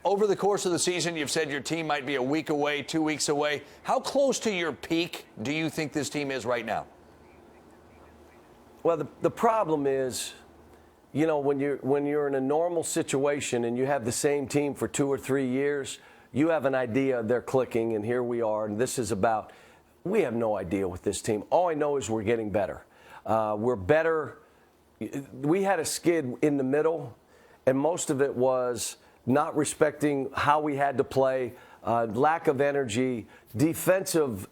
Over the course of the season, you've said your team might be a week away, 2 weeks away. How close to your peak do you think this team is right now? Well, the problem is, you know, when you're in a normal situation and you have the same team for 2 or 3 years, you have an idea they're clicking, and here we are, and this is about, we have no idea with this team. All I know is we're getting better. We're better. We had a skid in the middle, and most of it was not respecting how we had to play, lack of energy, defensive,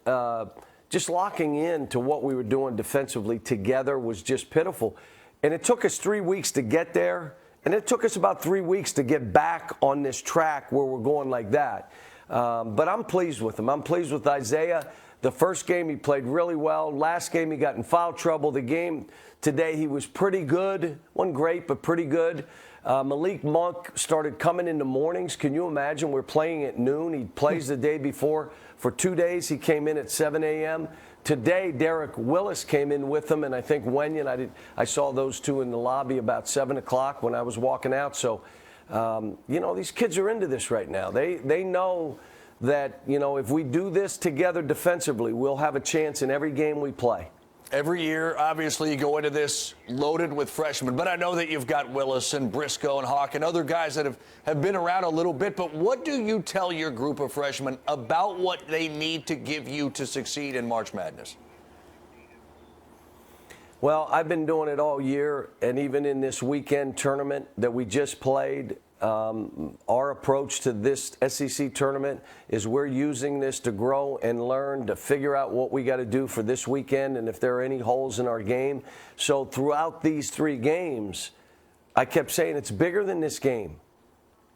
just locking in to what we were doing defensively together was just pitiful. And it took us 3 weeks to get there, and it took us about 3 weeks to get back on this track where we're going like that. But I'm pleased with him. I'm pleased with Isaiah. The first game he played really well. Last game he got in foul trouble. The game today he was pretty good. Wasn't great, but pretty good. Malik Monk started coming in the mornings. Can you imagine? We're playing at noon. He plays the day before. For 2 days, he came in at 7 a.m. Today, Derek Willis came in with him, and I think Wenyon, I saw those two in the lobby about 7 o'clock when I was walking out. So, you know, these kids are into this right now. They know that, you know, if we do this together defensively, we'll have a chance in every game we play. Every year, obviously, you go into this loaded with freshmen. But I know that you've got Willis and Briscoe and Hawk and other guys that have been around a little bit. But what do you tell your group of freshmen about what they need to give you to succeed in March Madness? Well, I've been doing it all year, and even in this weekend tournament that we just played, our approach to this SEC tournament is we're using this to grow and learn, to figure out what we got to do for this weekend and if there are any holes in our game. So throughout these 3 games, I kept saying it's bigger than this game.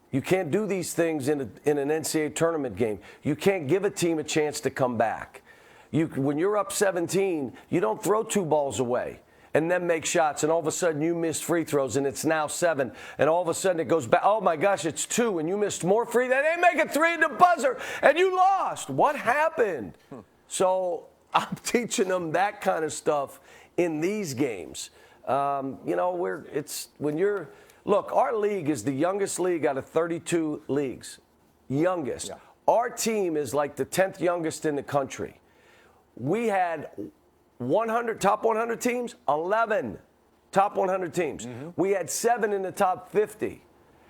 You can't do these things in an NCAA tournament game. You can't give a team a chance to come back. When you're up 17, you don't throw 2 balls away and then make shots, and all of a sudden you miss free throws, and it's now 7, and all of a sudden it goes back. Oh, my gosh, it's 2, and you missed more free. They didn't make a 3 in the buzzer, and you lost. What happened? So I'm teaching them that kind of stuff in these games. You know, look, our league is the youngest league out of 32 leagues. Youngest. Yeah. Our team is like the 10th youngest in the country. We had 100 top 100 teams, 11 top 100 teams. Mm-hmm. We had 7 in the top 50.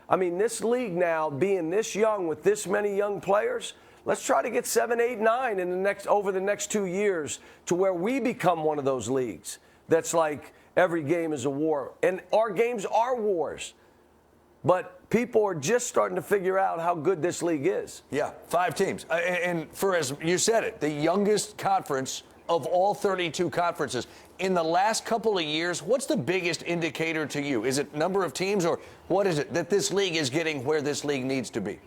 I mean, this league now being this young with this many young players, let's try to get 7, 8, 9 over the next 2 years to where we become one of those leagues. That's like every game is a war, and our games are wars. But people are just starting to figure out how good this league is. Yeah, 5 teams, and for, as you said it, the youngest conference of all 32 conferences. In the last couple of years, what's the biggest indicator to you? Is it number of teams, or what is it that this league is getting where this league needs to be?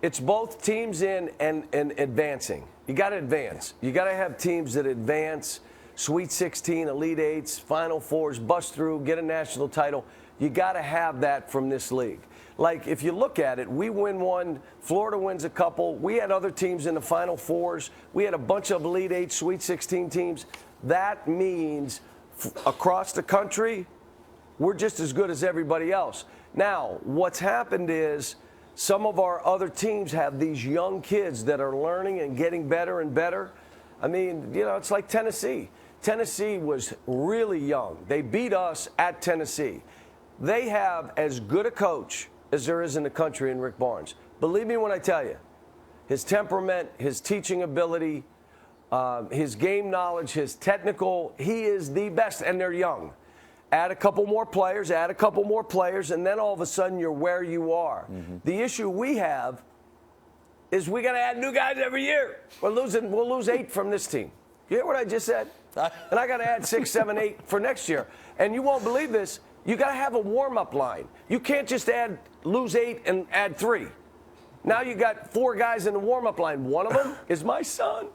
It's both teams in and advancing. You got to advance. You got to have teams that advance, Sweet 16, Elite Eights, Final Fours, bust through, get a national title. You got to have that from this league. Like, if you look at it, we win one, Florida wins a couple. We had other teams in the Final Fours. We had a bunch of Elite Eight, Sweet 16 teams. That means across the country, we're just as good as everybody else. Now, what's happened is some of our other teams have these young kids that are learning and getting better and better. I mean, you know, it's like Tennessee. Tennessee was really young. They beat us at Tennessee. They have as good a coach as there is in the country in Rick Barnes. Believe me when I tell you, his temperament, his teaching ability, his game knowledge, his technical, he is the best, and they're young. Add a couple more players, and then all of a sudden you're where you are. Mm-hmm. The issue we have is we got to add new guys every year. We'll lose 8 from this team. You hear what I just said? And I got to add 6, 7, 8 for next year. And you won't believe this. You got to have a warm-up line. You can't just lose 8 and add 3. Now you got 4 guys in the warm-up line. One of them is my son.